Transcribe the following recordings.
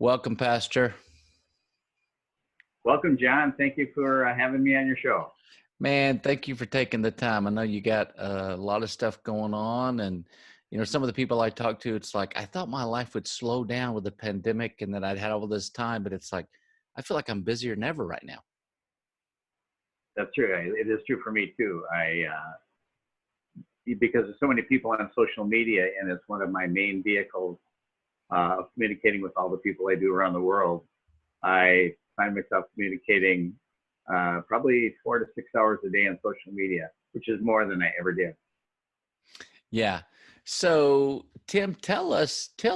Welcome, Pastor. Welcome, John. Thank you for having me on your show. Man, thank you for taking the time. I know you got a lot of stuff going on, and some of the people I talk to, it's like I thought my life would slow down with the pandemic, and that I'd had all this time, but it's like I feel like I'm busier than ever right now. That's true. It is true for me too. Because there's so many people on social media, and it's one of my main vehicles of communicating with all the people I do around the world. I find myself communicating probably 4 to 6 hours a day on social media, which is more than I ever did. Yeah. So, Tim, tell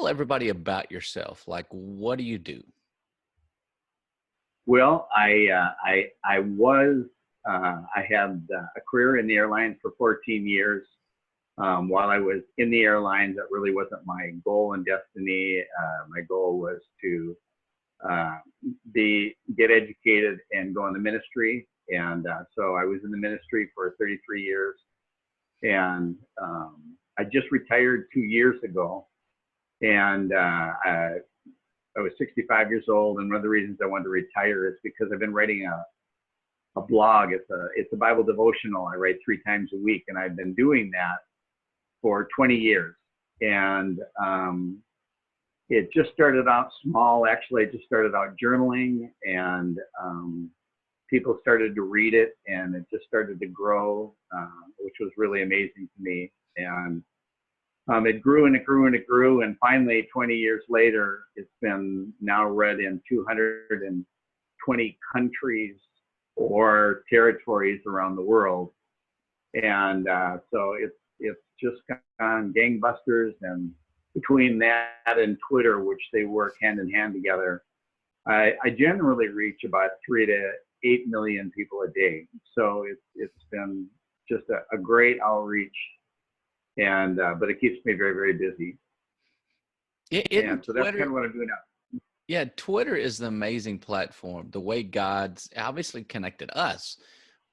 everybody about yourself. Like, what do you do? Well, I had a career in the airlines for 14 years. While I was in the airlines, that really wasn't my goal and destiny. My goal was to get educated and go in the ministry. And so I was in the ministry for 33 years. And I just retired 2 years ago. And I was 65 years old. And one of the reasons I wanted to retire is because I've been writing a blog. It's a Bible devotional I write 3 times a week. And I've been doing that for 20 years. And it just started out small. Actually, I just started out journaling, and people started to read it, and it just started to grow, which was really amazing to me. And it grew and it grew and it grew. And finally, 20 years later, it's been now read in 220 countries or territories around the world. And so it's just gone gangbusters. And between that and Twitter, which they work hand in hand together, I generally reach about 3 to 8 million people a day. So it's been just a great outreach, and but it keeps me very, very busy. And so that's kind of what I'm doing now. Yeah, Twitter is an amazing platform. The way God's obviously connected us,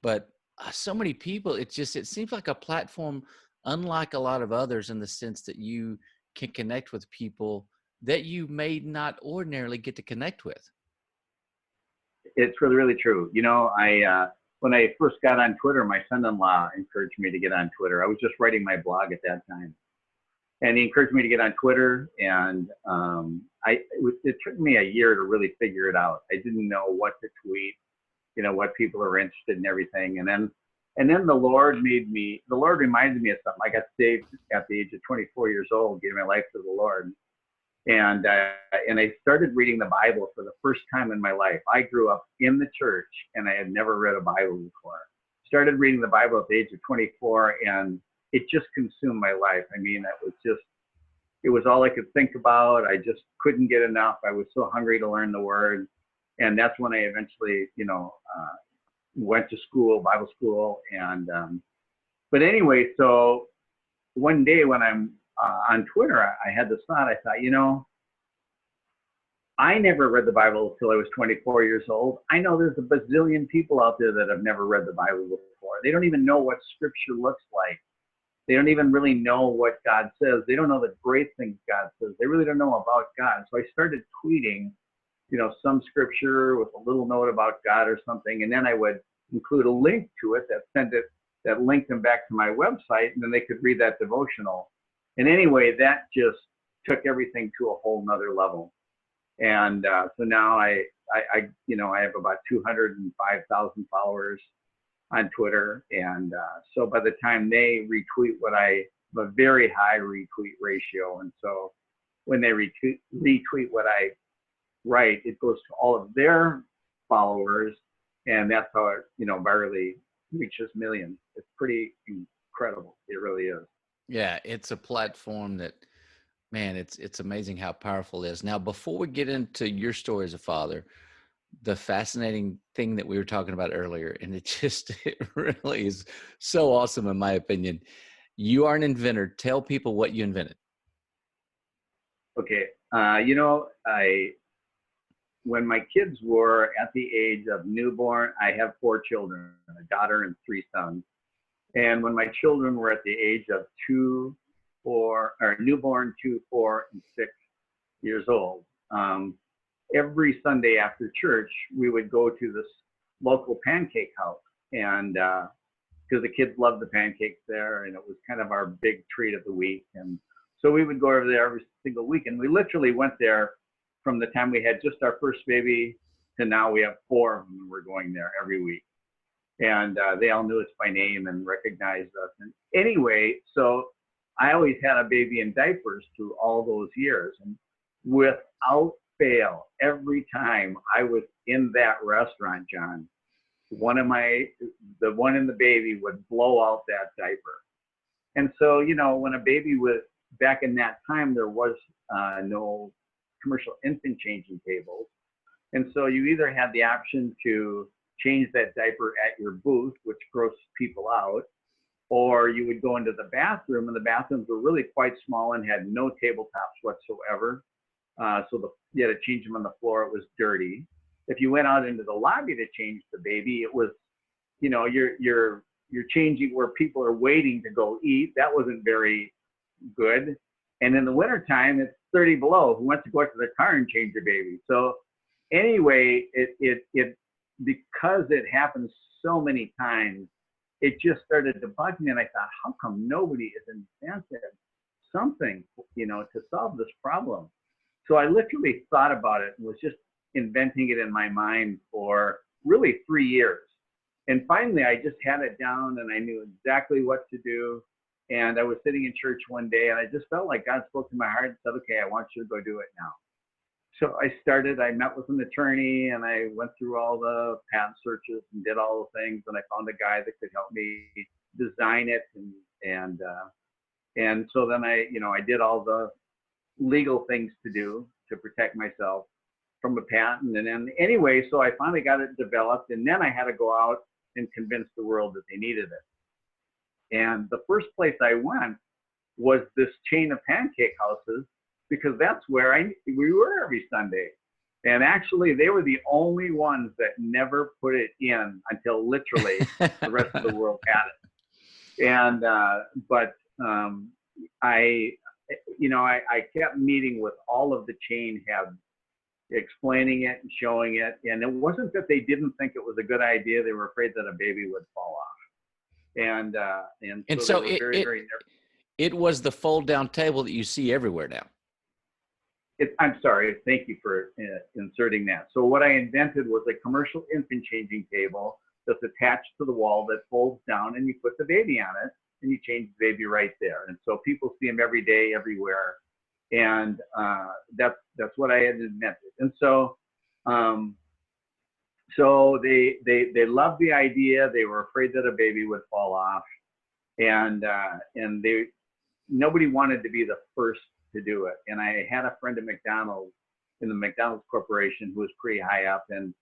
but so many people, it seems like a platform unlike a lot of others in the sense that you can connect with people that you may not ordinarily get to connect with. It's really, really true. When I first got on Twitter, my son-in-law encouraged me to get on Twitter. I was just writing my blog at that time, and he encouraged me to get on Twitter. And it took me a year to really figure it out. I didn't know what to tweet, what people are interested in, everything. And then the Lord reminded me of something. I got saved at the age of 24 years old, gave my life to the Lord. And I started reading the Bible for the first time in my life. I grew up in the church, and I had never read a Bible before. Started reading the Bible at the age of 24, and it just consumed my life. I mean, it was all I could think about. I just couldn't get enough. I was so hungry to learn the Word. And that's when I eventually, went to school, Bible school. And but anyway, so one day when I'm on Twitter, I had this thought. I thought, I never read the Bible until I was 24 years old. I know there's a bazillion people out there that have never read the Bible before. They don't even know what Scripture looks like. They don't even really know what God says. They don't know the great things God says. They really don't know about God. So I started tweeting, some Scripture with a little note about God or something, and then I would include a link to it that linked them back to my website, and then they could read that devotional. And anyway, that just took everything to a whole nother level. And so now I have about 205,000 followers on Twitter. And so by the time they retweet I have a very high retweet ratio. And so when they retweet what I write, it goes to all of their followers. And that's how it, virally reaches millions. It's pretty incredible. It really is. Yeah, it's a platform that, man, it's amazing how powerful it is. Now, before we get into your story as a father, the fascinating thing that we were talking about earlier, and it really is so awesome in my opinion. You are an inventor. Tell people what you invented. Okay. When my kids were at the age of newborn, I have 4 children, a daughter and 3 sons. And when my children were at the age of newborn, 2, 4, and 6 years old, every Sunday after church, we would go to this local pancake house. And because the kids loved the pancakes there, and it was kind of our big treat of the week. And so we would go over there every single week. And we literally went there from the time we had just our first baby to now we have 4 of them. We're going there every week. And they all knew us by name and recognized us. And anyway, so I always had a baby in diapers through all those years. And without fail, every time I was in that restaurant, John, the one in the baby would blow out that diaper. And so, you know, when a baby was back in that time, there was no commercial infant changing tables. And so you either had the option to change that diaper at your booth, which grossed people out, or you would go into the bathroom, and the bathrooms were really quite small and had no tabletops whatsoever. So you had to change them on the floor. It was dirty. If you went out into the lobby to change the baby, it was, you know, you're changing where people are waiting to go eat. That wasn't very good. And in the wintertime, it's 30 below. Who wants to go out to their car and change your baby? So anyway, it because it happened so many times, it just started to bug me. And I thought, how come nobody has invented something, you know, to solve this problem? So I literally thought about it and was just inventing it in my mind for really 3 years. And finally, I just had it down and I knew exactly what to do. And I was sitting in church one day and I just felt like God spoke to my heart and said, okay, I want you to go do it now. So I met with an attorney and I went through all the patent searches and did all the things. And I found a guy that could help me design it. And so then I did all the legal things to do to protect myself from a patent. And then anyway, so I finally got it developed, and then I had to go out and convince the world that they needed it. And the first place I went was this chain of pancake houses, because that's where we were every Sunday. And actually, they were the only ones that never put it in until literally the rest of the world had it. And I kept meeting with all of the chain heads, explaining it and showing it. And it wasn't that they didn't think it was a good idea; they were afraid that a baby would fall off. And so they were very it was the fold down table that you see everywhere now. I'm sorry. Thank you for inserting that. So what I invented was a commercial infant changing table that's attached to the wall that folds down, and you put the baby on it, and you change the baby right there. And so people see them every day, everywhere. And that's what I had invented. And so they loved the idea. They were afraid that a baby would fall off, and nobody wanted to be the first to do it. And I had a friend at McDonald's, in the McDonald's Corporation, who was pretty high up, and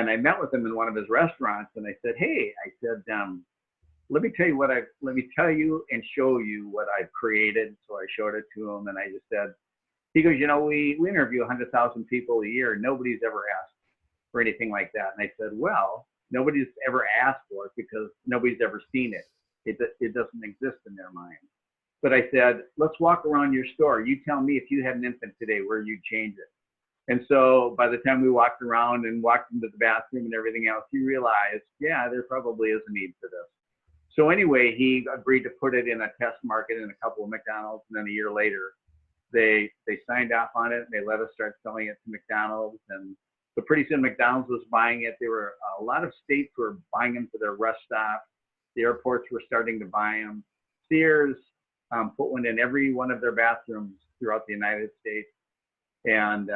I met with him in one of his restaurants, and I said, hey, let me tell you and show you what I've created. So I showed it to him, and I just said, he goes, we interview 100,000 people a year. Nobody's ever asked for anything like that. And I said, well, nobody's ever asked for it because nobody's ever seen it. It doesn't exist in their mind. But I said, let's walk around your store. You tell me if you had an infant today, where you'd change it. And so by the time we walked around and walked into the bathroom and everything else, he realized, yeah, there probably is a need for this. So anyway, he agreed to put it in a test market in a couple of McDonald's. And then a year later, they signed off on it, and they let us start selling it to McDonald's. And so pretty soon McDonald's was buying it. There were a lot of states were buying them for their rest stops. The airports were starting to buy them. Sears put one in every one of their bathrooms throughout the United States. And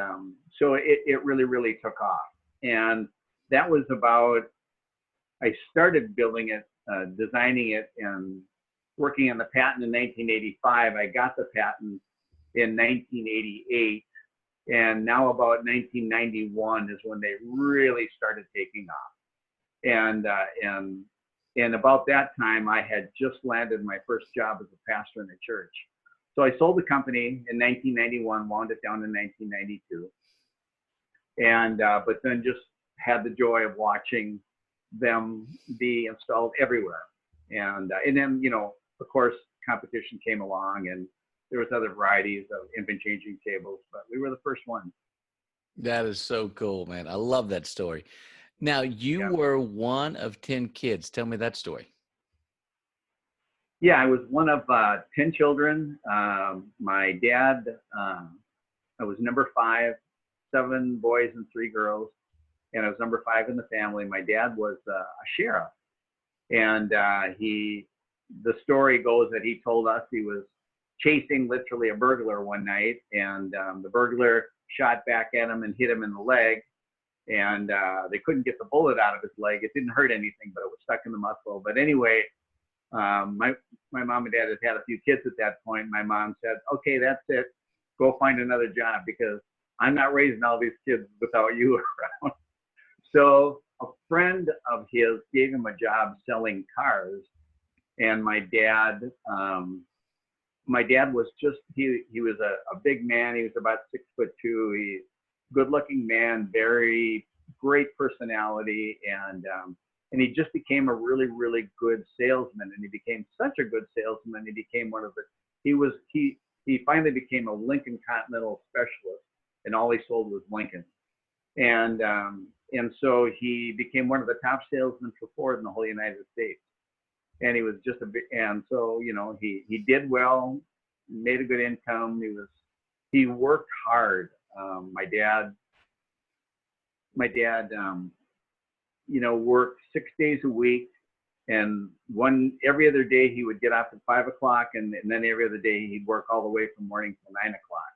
so it really, really took off. And that was I started building it, designing it, and working on the patent in 1985. I got the patent in 1988. And now about 1991 is when they really started taking off. And about that time, I had just landed my first job as a pastor in a church. So I sold the company in 1991, wound it down in 1992. But then just had the joy of watching them be installed everywhere. And then, of course, competition came along, and there was other varieties of infant changing tables, but we were the first ones. That is so cool, man. I love that story. Now, you Yeah. were one of 10 kids. Tell me that story. Yeah, I was one of 10 children. My dad, I was number five, 7 boys and 3 girls, and I was number five in the family. My dad was a sheriff, and the story goes that he told us he was chasing literally a burglar one night, and the burglar shot back at him and hit him in the leg, and they couldn't get the bullet out of his leg. It didn't hurt anything, but it was stuck in the muscle. But anyway, my mom and dad had a few kids at that point. My mom said, "Okay, that's it. Go find another job because I'm not raising all these kids without you around." So a friend of his gave him a job selling cars, and my dad was just he was a big man. He was about 6'2". He good looking man, very great personality, and he just became a really really good salesman. And he became such a good salesman. He became one of the he finally became a Lincoln Continental specialist, and all he sold was Lincoln. And so he became one of the top salesmen for Ford in the whole United States. And he was just and so he did well, made a good income. He worked hard. My dad worked 6 days a week, and every other day he would get off at 5 o'clock, and then every other day he'd work all the way from morning till 9 o'clock.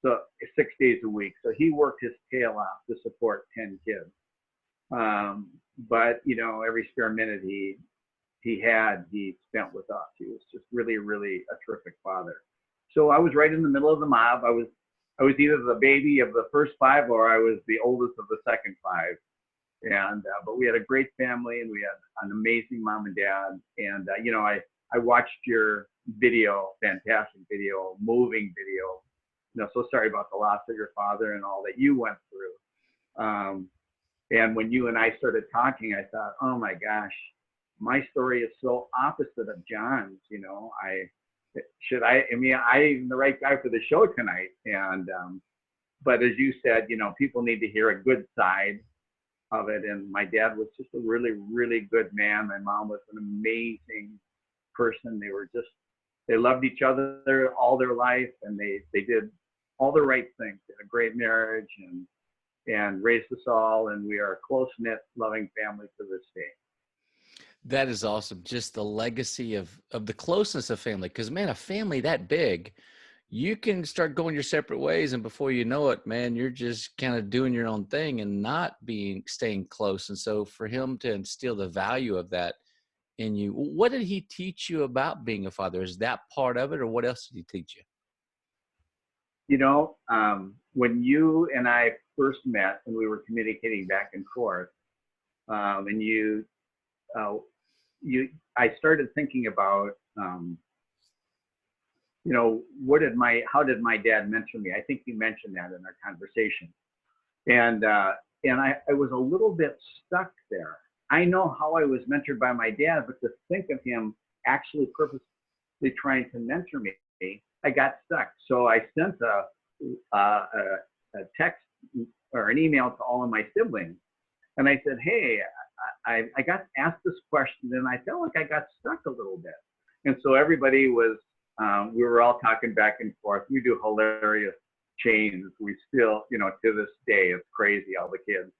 So 6 days a week. So he worked his tail off to support 10 kids. But every spare minute he spent with us. He was just really, really a terrific father. So I was right in the middle of the mob. I was either the baby of the first five or I was the oldest of the second five. And but we had a great family, and we had an amazing mom and dad. And I watched your video, fantastic video, moving video. So sorry about the loss of your father and all that you went through. And when you and I started talking, I thought, oh my gosh, my story is so opposite of John's. I'm the right guy for the show tonight. And but as you said, people need to hear a good side of it. And my dad was just a really, really good man. My mom was an amazing person. They loved each other all their life, and they did all the right things. They had a great marriage and raised us all, and we are a close-knit, loving family to this day. That is awesome. Just the legacy of the closeness of family. Because, man, a family that big, you can start going your separate ways, and before you know it, man, you're just kind of doing your own thing and not staying close. And so for him to instill the value of that in you, what did he teach you about being a father? Is that part of it, or what else did he teach you? When you and I first met and we were communicating back and forth, and I started thinking about, how did my dad mentor me? I think you mentioned that in our conversation. And I was a little bit stuck there. I know how I was mentored by my dad, but to think of him actually purposely trying to mentor me, I got stuck. So I sent a text or an email to all of my siblings, and I said, hey, I got asked this question, and I felt like I got stuck a little bit. And so everybody we were all talking back and forth. We do hilarious chains. We still, to this day, it's crazy, all the kids.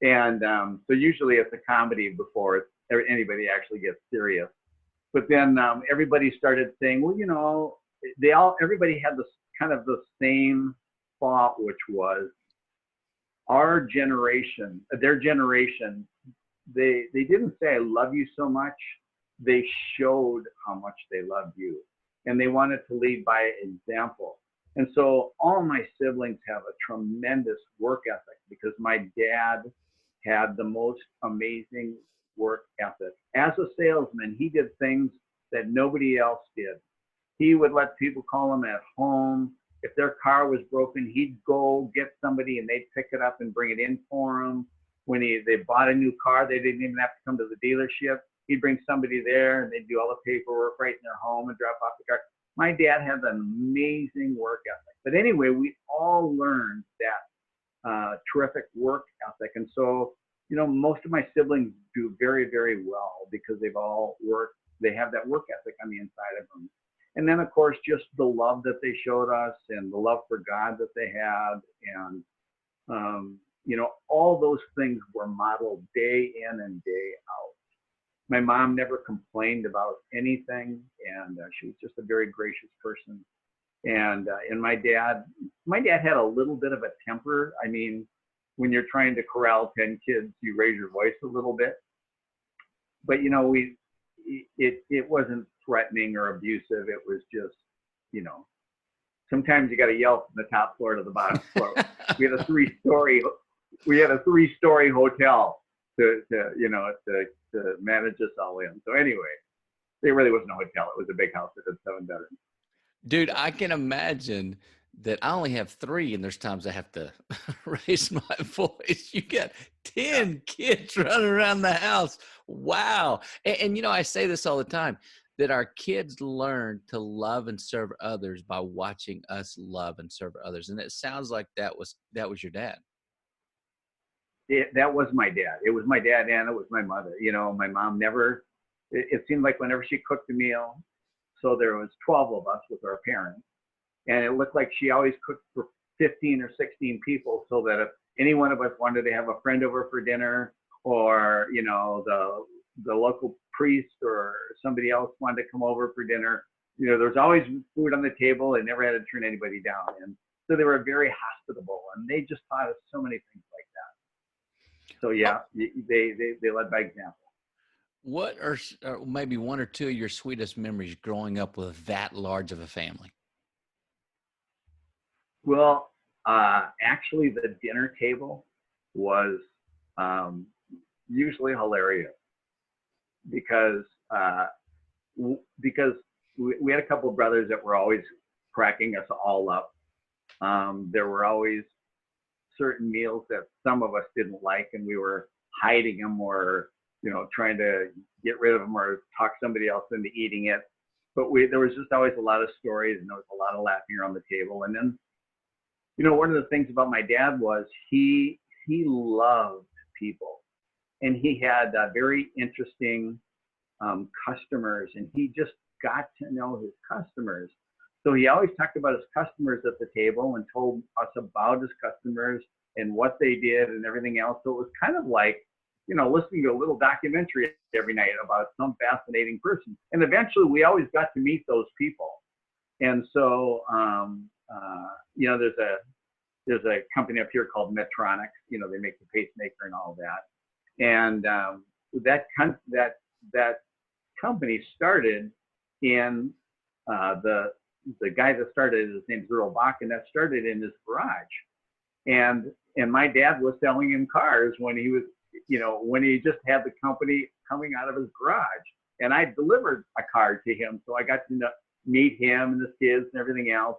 And so usually it's a comedy before anybody actually gets serious. But then everybody started saying, well, everybody had this kind of the same thought, which was their generation, they didn't say, I love you so much. They showed how much they loved you, and they wanted to lead by example. And so all my siblings have a tremendous work ethic because my dad had the most amazing work ethic. As a salesman, he did things that nobody else did. He would let people call him at home. If their car was broken, he'd go get somebody and they'd pick it up and bring it in for him. When they bought a new car, they didn't even have to come to the dealership. He'd bring somebody there and they'd do all the paperwork right in their home and drop off the car. My dad had an amazing work ethic. But anyway, we all learned that terrific work ethic. And so, most of my siblings do very, very well because they've all worked, they have that work ethic on the inside of them. And then, of course, just the love that they showed us and the love for God that they had. And, all those things were modeled day in and day out. My mom never complained about anything, and she was just a very gracious person. And my dad had a little bit of a temper. I mean, when you're trying to corral 10 kids, you raise your voice a little bit. But it wasn't threatening or abusive. It was just, sometimes you got to yell from the top floor to the bottom floor. We had a three-story hotel to manage us all in. So anyway, it really wasn't a hotel. It was a big house that had 7 bedrooms. Dude, I can imagine that I only have 3 and there's times I have to raise my voice. You got 10 kids running around the house. Wow. And I say this all the time, that our kids learn to love and serve others by watching us love and serve others. And it sounds like that was your dad. That was my dad. It was my dad and it was my mother. My mom never, it seemed like whenever she cooked a meal, so there was 12 of us with our parents, and it looked like she always cooked for 15 or 16 people, so that if any one of us wanted to have a friend over for dinner, or the local priest or somebody else wanted to come over for dinner, there was always food on the table. They never had to turn anybody down, and so they were very hospitable, and they just taught us so many things like that. So yeah, they led by example. What are maybe 1 or 2 of your sweetest memories growing up with that large of a family? Well, actually, the dinner table was usually hilarious because we had a couple of brothers that were always cracking us all up. There were always certain meals that some of us didn't like, and we were hiding them or trying to get rid of them or talk somebody else into eating it. But there was just always a lot of stories, and there was a lot of laughing around the table. And then, one of the things about my dad was he loved people, and he had very interesting customers, and he just got to know his customers. So he always talked about his customers at the table and told us about his customers and what they did and everything else. So it was kind of like, listening to a little documentary every night about some fascinating person. And eventually we always got to meet those people. And so, there's a company up here called Medtronic. They make the pacemaker and all that. And that company started in the guy that started, his name's Earl Bach, and that started in his garage. And my dad was selling him cars when he was, when he just had the company coming out of his garage. And I delivered a car to him, so I got to meet him and his kids and everything else.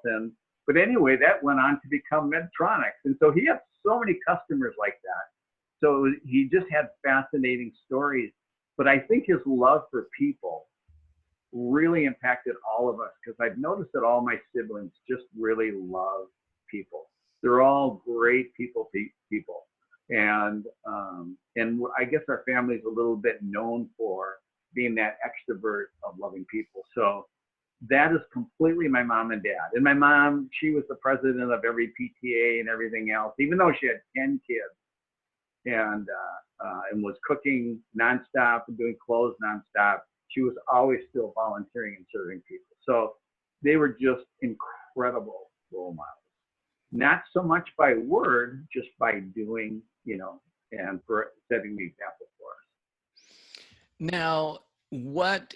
But anyway, that went on to become Medtronics. And so he had so many customers like that. So he just had fascinating stories. But I think his love for people really impacted all of us, because I've noticed that all my siblings just really love people. They're all great people. And I guess our family's a little bit known for being that extrovert of loving people. So that is completely my mom and dad. And my mom, she was the president of every PTA and everything else, even though she had 10 kids, and was cooking nonstop and doing clothes nonstop. She was always still volunteering and serving people. So they were just incredible role models. Not so much by word, just by doing, and for setting the example for us. Now,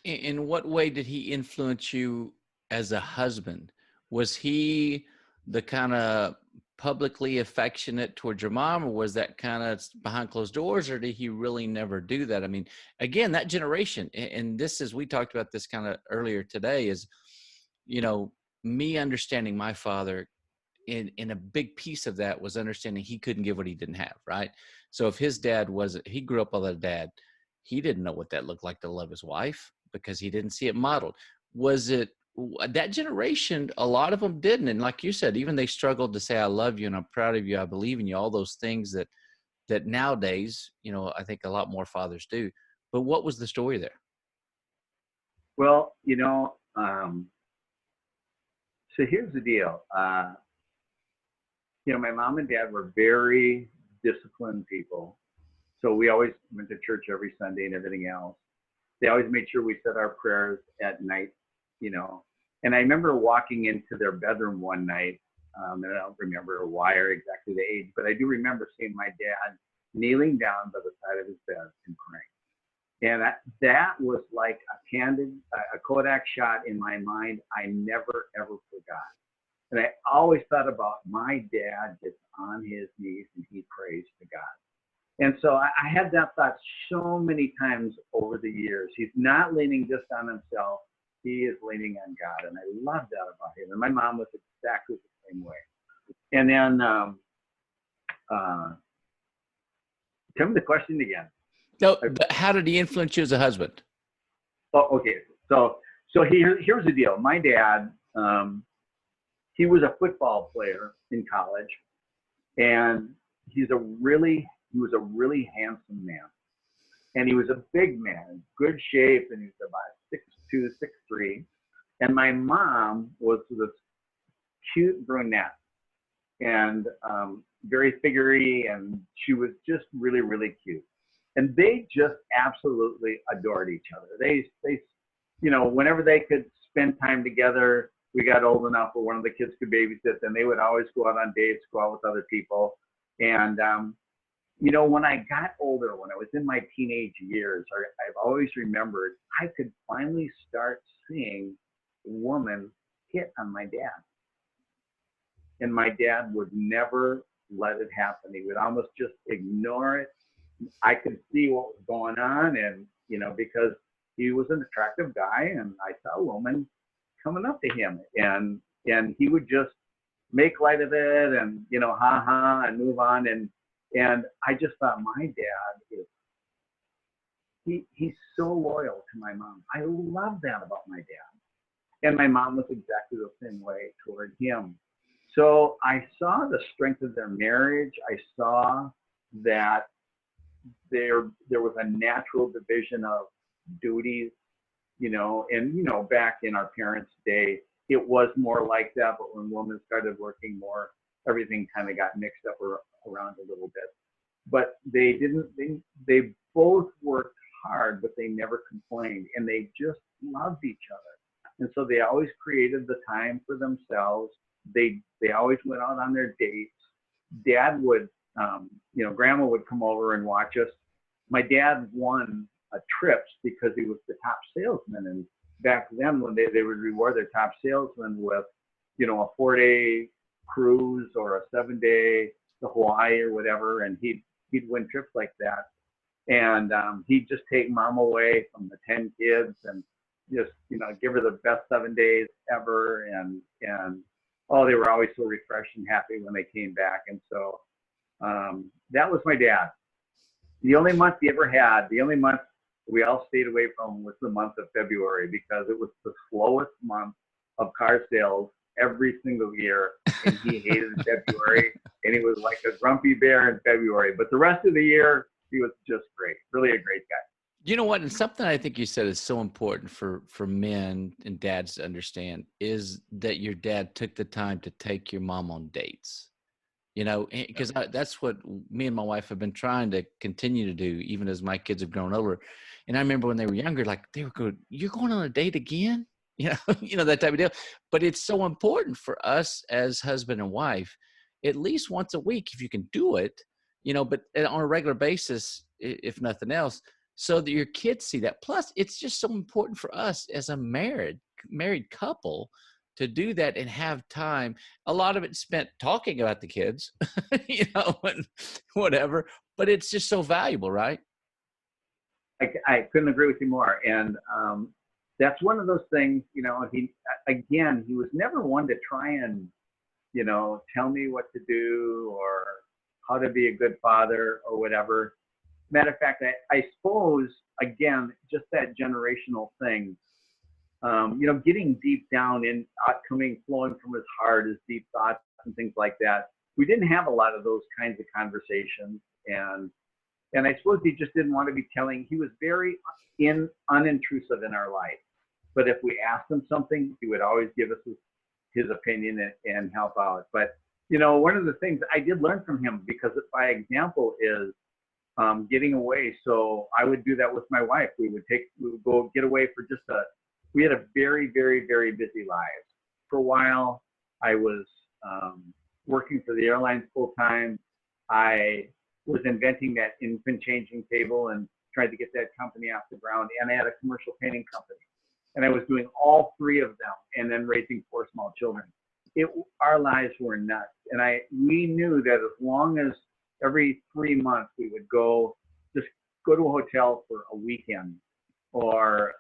in what way did he influence you as a husband? Was he the kind of publicly affectionate towards your mom, or was that kind of behind closed doors, or did he really never do that? I mean, again, that generation, and this is, we talked about this kind of earlier today, is, me understanding my father, in a big piece of that was understanding he couldn't give what he didn't have, right? So if his dad he grew up with a dad, he didn't know what that looked like to love his wife because he didn't see it modeled. Was it that generation, a lot of them didn't. And like you said, even they struggled to say, I love you and I'm proud of you. I believe in you. All those things that nowadays, I think a lot more fathers do. But what was the story there? Well, so here's the deal. My mom and dad were very disciplined people. So we always went to church every Sunday and everything else. They always made sure we said our prayers at night, you know. And I remember walking into their bedroom one night, and I don't remember why or exactly the age, but I do remember seeing my dad kneeling down by the side of his bed and praying. And that was like a Kodak shot in my mind I never, ever forgot. And I always thought about my dad just on his knees and he prays to God. And so I had that thought so many times over the years. He's not leaning just on himself. He is leaning on God. And I love that about him. And my mom was exactly the same way. And then, tell me the question again. No, how did he influence you as a husband? Oh, okay. So here's the deal. My dad, he was a football player in college. And he was a really handsome man. And he was a big man, good shape, and he was about 6'2", 6'3". And my mom was this cute brunette and very figurey, and she was just really, really cute. And they just absolutely adored each other. They whenever they could spend time together, we got old enough where one of the kids could babysit, and they would always go out on dates, go out with other people. And, when I got older, when I was in my teenage years, I've always remembered I could finally start seeing a woman hit on my dad. And my dad would never let it happen. He would almost just ignore it. I could see what was going on, and, because he was an attractive guy, and I saw a woman coming up to him, and he would just make light of it and, ha ha, and move on. And I just thought, my dad he's so loyal to my mom. I love that about my dad. And my mom was exactly the same way toward him. So I saw the strength of their marriage. I saw that there was a natural division of duties, and, back in our parents' day, it was more like that. But when women started working more, everything kind of got mixed up around a little bit. But they both worked hard, but they never complained, and they just loved each other. And so they always created the time for themselves. They always went out on their dates. Dad would, grandma would come over and watch us. My dad won trips because he was the top salesman. And back then, when they would reward their top salesman with, a 4-day cruise or a 7-day to Hawaii or whatever, and he'd win trips like that. And he'd just take mom away from the 10 kids and just, give her the best 7 days ever. And they were always so refreshed and happy when they came back. And so that was my dad. The only month we all stayed away from was the month of February, because it was the slowest month of car sales every single year. And he hated February, and he was like a grumpy bear in February. But the rest of the year, he was just great. Really a great guy. You know what? And something I think you said is so important for men and dads to understand is that your dad took the time to take your mom on dates. Because that's what me and my wife have been trying to continue to do, even as my kids have grown older. And I remember when they were younger, like they were going, "You're going on a date again?" That type of deal. But it's so important for us as husband and wife, at least once a week, if you can do it, but on a regular basis, if nothing else, so that your kids see that. Plus, it's just so important for us as a married couple to do that and have time. A lot of it spent talking about the kids, and whatever, but it's just so valuable, right? I couldn't agree with you more. And that's one of those things, he was never one to try and, tell me what to do or how to be a good father or whatever. Matter of fact, I suppose, again, just that generational thing. getting deep down in flowing from his heart, his deep thoughts and things like that. We didn't have a lot of those kinds of conversations, and I suppose he just didn't want to be telling. He was very unintrusive in our life, but if we asked him something, he would always give us his opinion and help out. But one of the things I did learn from him, because by example, is getting away. So I would do that with my wife. We would go get away for we had a very, very, very busy life. For a while, I was working for the airlines full time. I was inventing that infant changing table and tried to get that company off the ground. And I had a commercial painting company. And I was doing all three of them and then raising 4 small children. Our lives were nuts. And we knew that as long as every 3 months we would go to a hotel for a weekend, or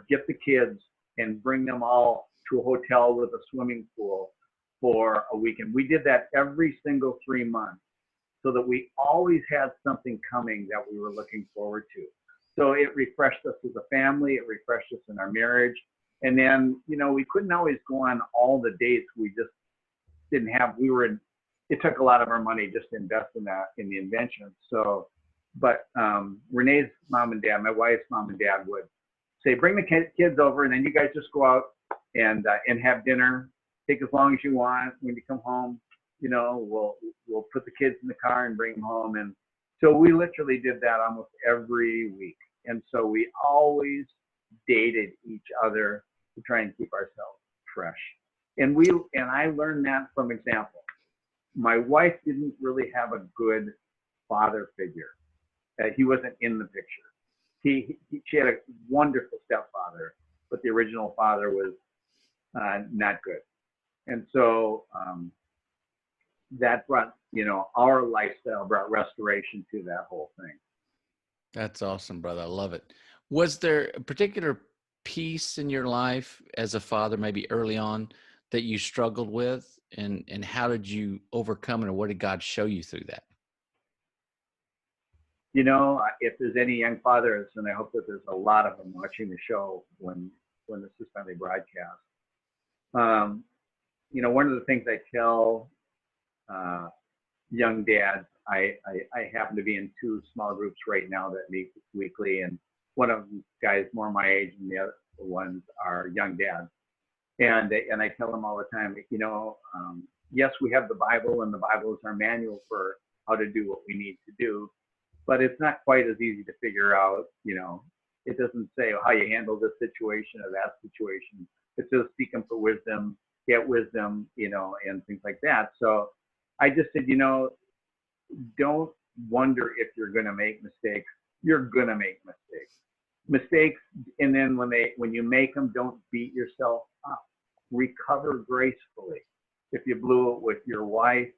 get the kids and bring them all to a hotel with a swimming pool for a weekend. We did that every single 3 months, so that we always had something coming that we were looking forward to. So it refreshed us as a family. It refreshed us in our marriage. And then, we couldn't always go on all the dates. We just didn't have, it took a lot of our money just to invest in the invention. So, but Renee's mom and dad, my wife's mom and dad, would say, bring the kids over, and then you guys just go out and have dinner. Take as long as you want. When you come home, we'll put the kids in the car and bring them home. And so we literally did that almost every week. And so we always dated each other to try and keep ourselves fresh. And I learned that from example. My wife didn't really have a good father figure. He wasn't in the picture. She had a wonderful stepfather, but the original father was not good. And so that brought, our lifestyle brought restoration to that whole thing. That's awesome, brother. I love it. Was there a particular piece in your life as a father, maybe early on, that you struggled with, and how did you overcome it, or what did God show you through that? If there's any young fathers, and I hope that there's a lot of them watching the show when this is finally broadcast, one of the things I tell young dads, I happen to be in 2 small groups right now that meet weekly, and one of them guys more my age, and the other ones are young dads. And I tell them all the time, yes, we have the Bible, and the Bible is our manual for how to do what we need to do, but it's not quite as easy to figure out. It doesn't say how you handle this situation or that situation. It says seek them for wisdom, get wisdom, and things like that. So I just said, don't wonder if you're going to make mistakes. You're going to make mistakes. And then when you make them, don't beat yourself up. Recover gracefully. If you blew it with your wife,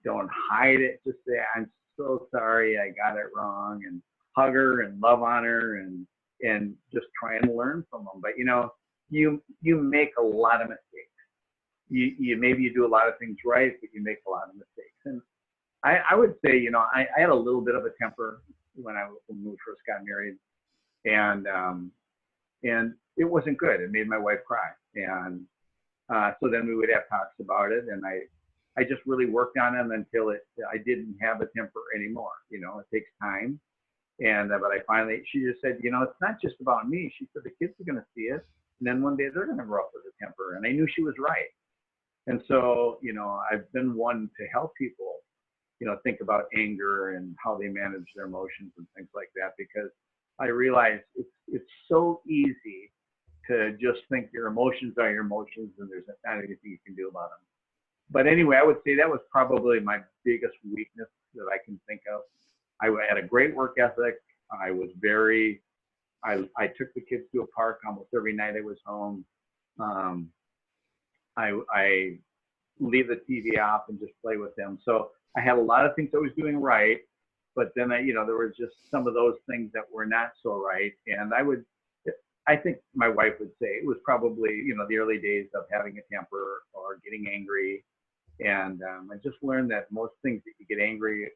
don't hide it. Just say, I'm so sorry, I got it wrong, and hug her and love on her, and just try and learn from them. But you make a lot of mistakes. Maybe you do a lot of things right, but you make a lot of mistakes. And I would say, I had a little bit of a temper when we first got married, and it wasn't good. It made my wife cry, and so then we would have talks about it, and I just really worked on them until I didn't have a temper anymore. It takes time, but I finally, she just said, it's not just about me. She said the kids are going to see it, and then one day they're going to grow up with a temper, and I knew she was right. And so, I've been one to help people, think about anger and how they manage their emotions and things like that, because I realize it's so easy to just think your emotions are your emotions and there's not anything you can do about them. But anyway, I would say that was probably my biggest weakness that I can think of. I had a great work ethic. I took the kids to a park almost every night I was home. I leave the TV off and just play with them. So I had a lot of things I was doing right, but then there were just some of those things that were not so right. And I think my wife would say it was probably, the early days of having a temper or getting angry. And I just learned that most things that you get angry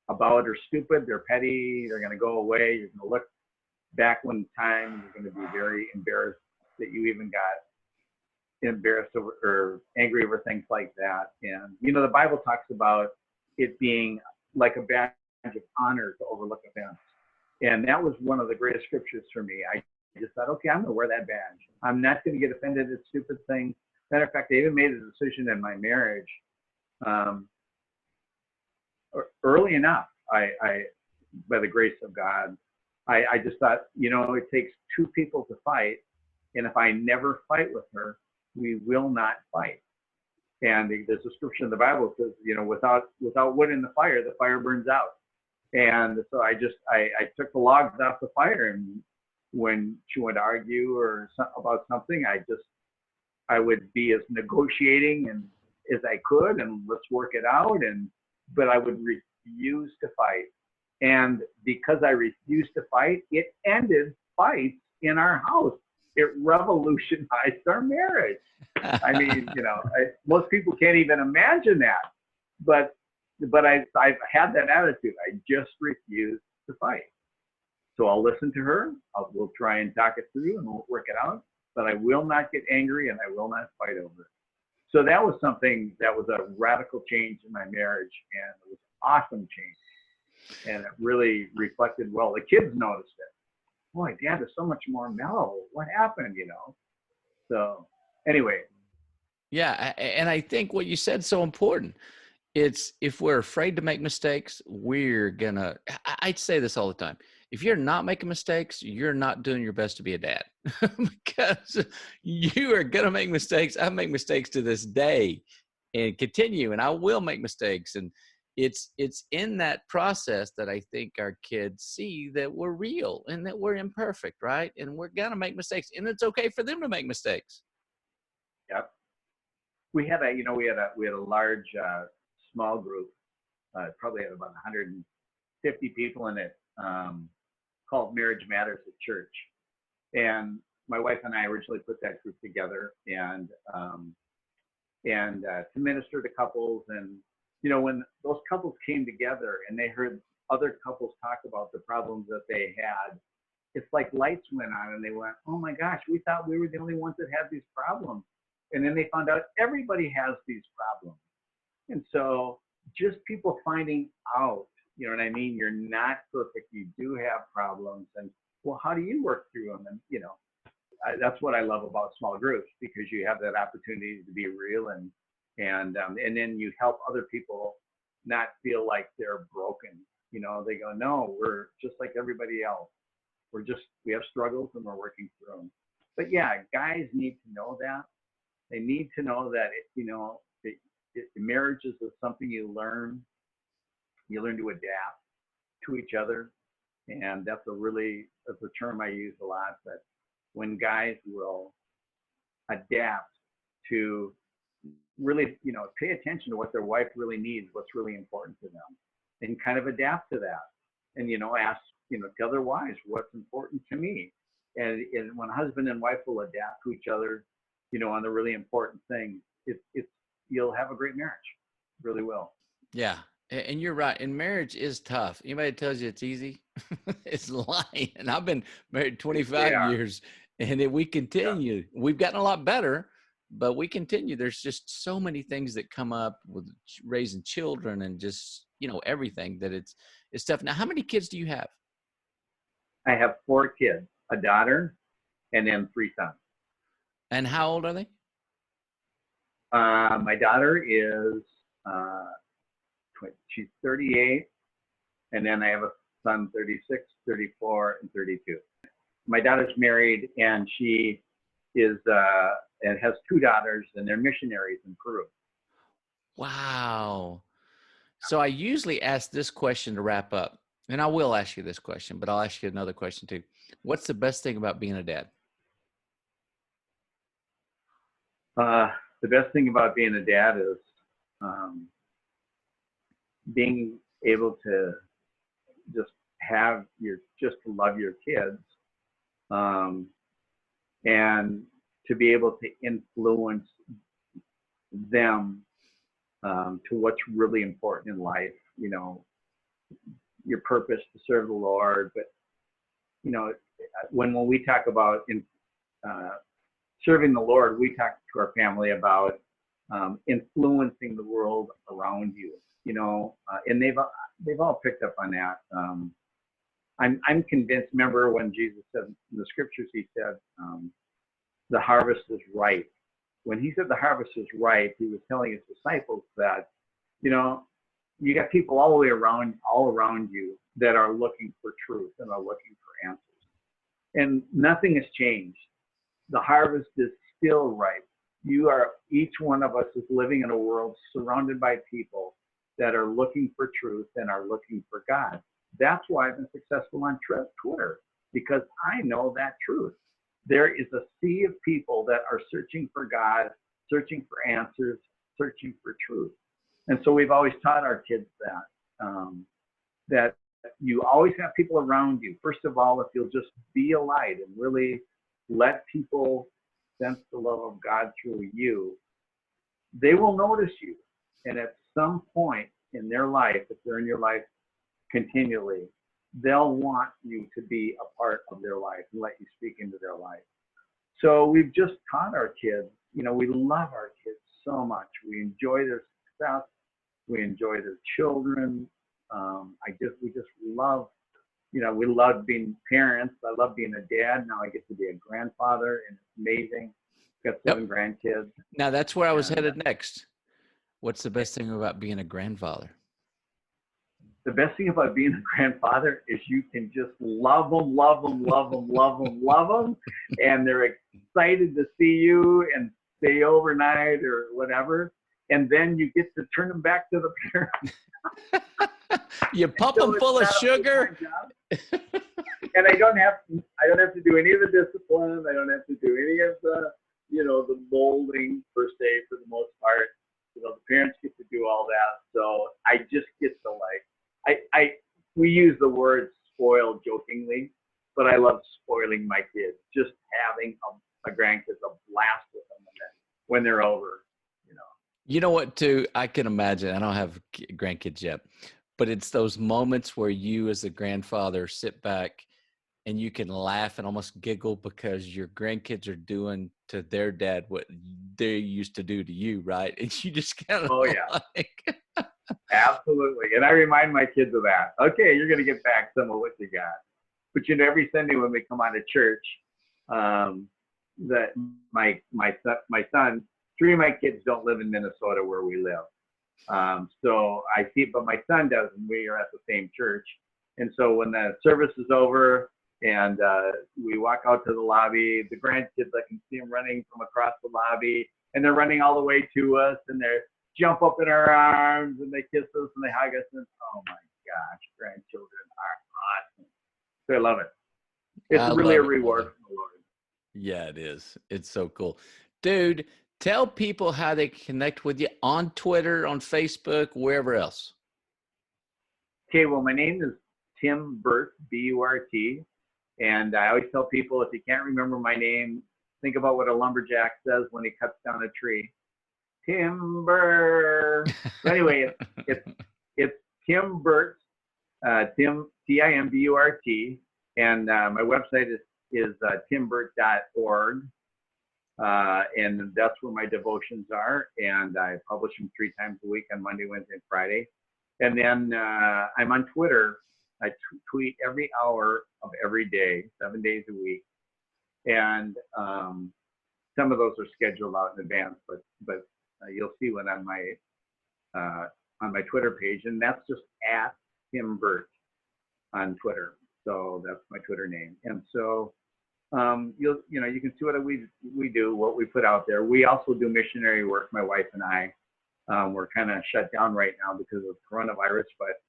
about are stupid, they're petty, they're going to go away. You're going to look back one time, you're going to be very embarrassed that you even got embarrassed over or angry over things like that. And, you know, the Bible talks about it being like a badge of honor to overlook offense. And that was one of the greatest scriptures for me. I just thought, okay, I'm going to wear that badge. I'm not going to get offended at stupid things. Matter of fact, I even made a decision in my marriage early enough. I, by the grace of God, I just thought, you know, it takes two people to fight. And if I never fight with her, we will not fight. And there's a scripture in the Bible that says, you know, without wood in the fire burns out. And so I took the logs off the fire. And when she would argue or about something, I would be as negotiating and as I could, and let's work it out. But I would refuse to fight. And because I refused to fight, it ended fights in our house. It revolutionized our marriage. I mean, you know, most people can't even imagine that. But I've had that attitude. I just refuse to fight. So I'll listen to her. We'll try and talk it through and we'll work it out. But I will not get angry and I will not fight over it. So that was something that was a radical change in my marriage, and it was an awesome change. And it really reflected well. The kids noticed it. Boy, Dad is so much more mellow. What happened, you know? So anyway. Yeah. And I think what you said is so important. It's if we're afraid to make mistakes, I'd say this all the time. If you're not making mistakes, you're not doing your best to be a dad because you are going to make mistakes. I make mistakes to this day and continue, and I will make mistakes. And it's in that process that I think our kids see that we're real and that we're imperfect, right? And we're going to make mistakes, and it's okay for them to make mistakes. Yep. We had a large, small group, probably had about 150 people in it, called Marriage Matters at Church. And my wife and I originally put that group together and to minister to couples. And, you know, when those couples came together and they heard other couples talk about the problems that they had, it's like lights went on and they went, oh my gosh, we thought we were the only ones that had these problems. And then they found out everybody has these problems. And so just people finding out, you know what I mean? You're not perfect. You do have problems. And well, how do you work through them? And, you know, that's what I love about small groups, because you have that opportunity to be real and then you help other people not feel like they're broken. You know, they go, no, we're just like everybody else. We have struggles and we're working through them. But yeah, guys need to know that. They need to know that, marriage is something you learn. You learn to adapt to each other. And that's a term I use a lot, that when guys will adapt to really, you know, pay attention to what their wife really needs, what's really important to them, and kind of adapt to that. And, you know, ask, you know, tell their wives what's important to me. And when husband and wife will adapt to each other, you know, on the really important things, you'll have a great marriage. It really will. Yeah. And you're right. And marriage is tough. Anybody tells you it's easy, it's lying. And I've been married 25 years and we continue. Yeah. We've gotten a lot better, but we continue. There's just so many things that come up with raising children and just, you know, everything that it's tough. Now, how many kids do you have? I have 4 kids, a daughter, and then 3 sons. And how old are they? My daughter is, she's 38, and then I have a son, 36, 34, and 32. My daughter's married, and she is and has 2 daughters, and they're missionaries in Peru. Wow. So I usually ask this question to wrap up, and I will ask you this question, but I'll ask you another question too. What's the best thing about being a dad? The best thing about being a dad is being able to just love your kids, and to be able to influence them to what's really important in life. You know, your purpose to serve the Lord, but you know, when we talk about serving the Lord, we talk to our family about influencing the world around you, and they've all picked up on that. I'm convinced. Remember when Jesus said in the scriptures, he said, the harvest is ripe. When he said the harvest is ripe, he was telling his disciples that, you got people all the way around, all around you that are looking for truth and are looking for answers. And nothing has changed. The harvest is still ripe. Each one of us is living in a world surrounded by people that are looking for truth and are looking for God. That's why I've been successful on Twitter, because I know that truth. There is a sea of people that are searching for God, searching for answers, searching for truth. And so we've always taught our kids that you always have people around you. First of all, if you'll just be a light and really let people sense the love of God through you, they will notice you. And at some point in their life, if they're in your life continually, they'll want you to be a part of their life and let you speak into their life. So we've just taught our kids, we love our kids so much. We enjoy their success. We enjoy their children. We just love, we love being parents. I love being a dad. Now I get to be a grandfather, and it's amazing. Got 7 grandkids. Now that's where I was headed next. What's the best thing about being a grandfather? The best thing about being a grandfather is you can just love them, love them, love them, love them, love them, and they're excited to see you and stay overnight or whatever. And then you get to turn them back to the parents. You pump them full of sugar. And I don't have to do any of the discipline. I don't have to do any of the molding per se, for the most part. The parents get to do all that. So I just get to we use the word spoil jokingly, but I love spoiling my kids. Just having a grandkids a blast with them when they're over. You know what, too? I can imagine. I don't have grandkids yet, but it's those moments where you as a grandfather sit back and you can laugh and almost giggle because your grandkids are doing to their dad what they used to do to you, right? And you just kind of Absolutely. And I remind my kids of that. Okay, you're going to get back some of what you got. But every Sunday when we come out of church, that my son, 3 of my kids don't live in Minnesota where we live. So I see, but my son does, and we are at the same church. And so when the service is over and we walk out to the lobby, the grandkids, I can see them running from across the lobby, and they're running all the way to us, and they jump up in our arms, and they kiss us, and they hug us, and oh my gosh, grandchildren are awesome. So I love it. It's really a reward from the Lord. Yeah, it is. It's so cool. Dude, tell people how they connect with you on Twitter, on Facebook, wherever else. Okay, well, my name is Tim Burt, B-U-R-T. And I always tell people, if you can't remember my name, think about what a lumberjack says when he cuts down a tree. Timber. So anyway, it's Tim Burt, Tim, T-I-M-B-U-R-T. And my website is timburt.org. And that's where my devotions are. And I publish them 3 times a week on Monday, Wednesday, and Friday. And then I'm on Twitter. I tweet every hour of every day, 7 days a week. And some of those are scheduled out in advance, but you'll see one on my Twitter page, and that's just at Tim Burt on Twitter. So that's my Twitter name. And so you can see what we do, what we put out there. We also do missionary work, my wife and I. We're kind of shut down right now because of coronavirus, but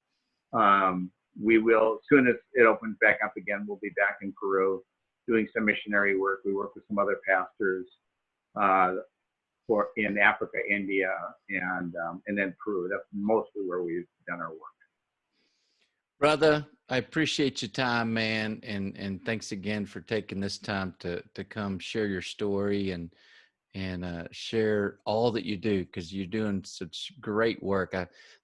we will, as soon as it opens back up again, we'll be back in Peru doing some missionary work. We work with some other pastors in Africa, India, and then Peru. That's mostly where we've done our work. Brother, I appreciate your time, man, and thanks again for taking this time to come share your story and share all that you do, because you're doing such great work.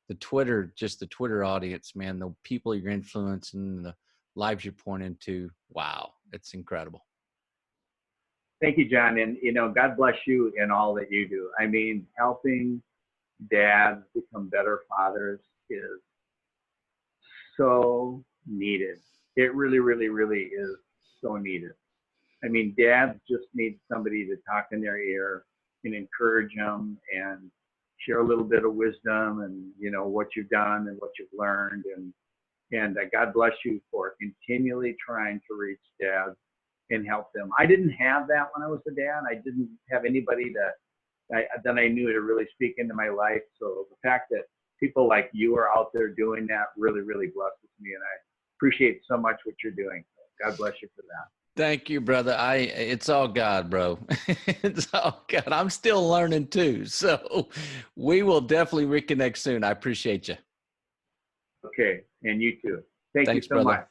The Twitter audience, man, the people you're influencing, the lives you're pointing to, wow, It's incredible. Thank you, John. And, God bless you in all that you do. I mean, helping dads become better fathers is so needed. It really, really, really is so needed. I mean, dads just need somebody to talk in their ear and encourage them and share a little bit of wisdom and, what you've done and what you've learned. And God bless you for continually trying to reach dads and help them. I didn't have that when I was a dad. I didn't have anybody that I knew to really speak into my life. So the fact that people like you are out there doing that really, really blesses me. And I appreciate so much what you're doing. God bless you for that. Thank you, brother. It's all God, bro. It's all God. I'm still learning too. So we will definitely reconnect soon. I appreciate you. Okay. And you too. Thank you Thanks, so brother. much.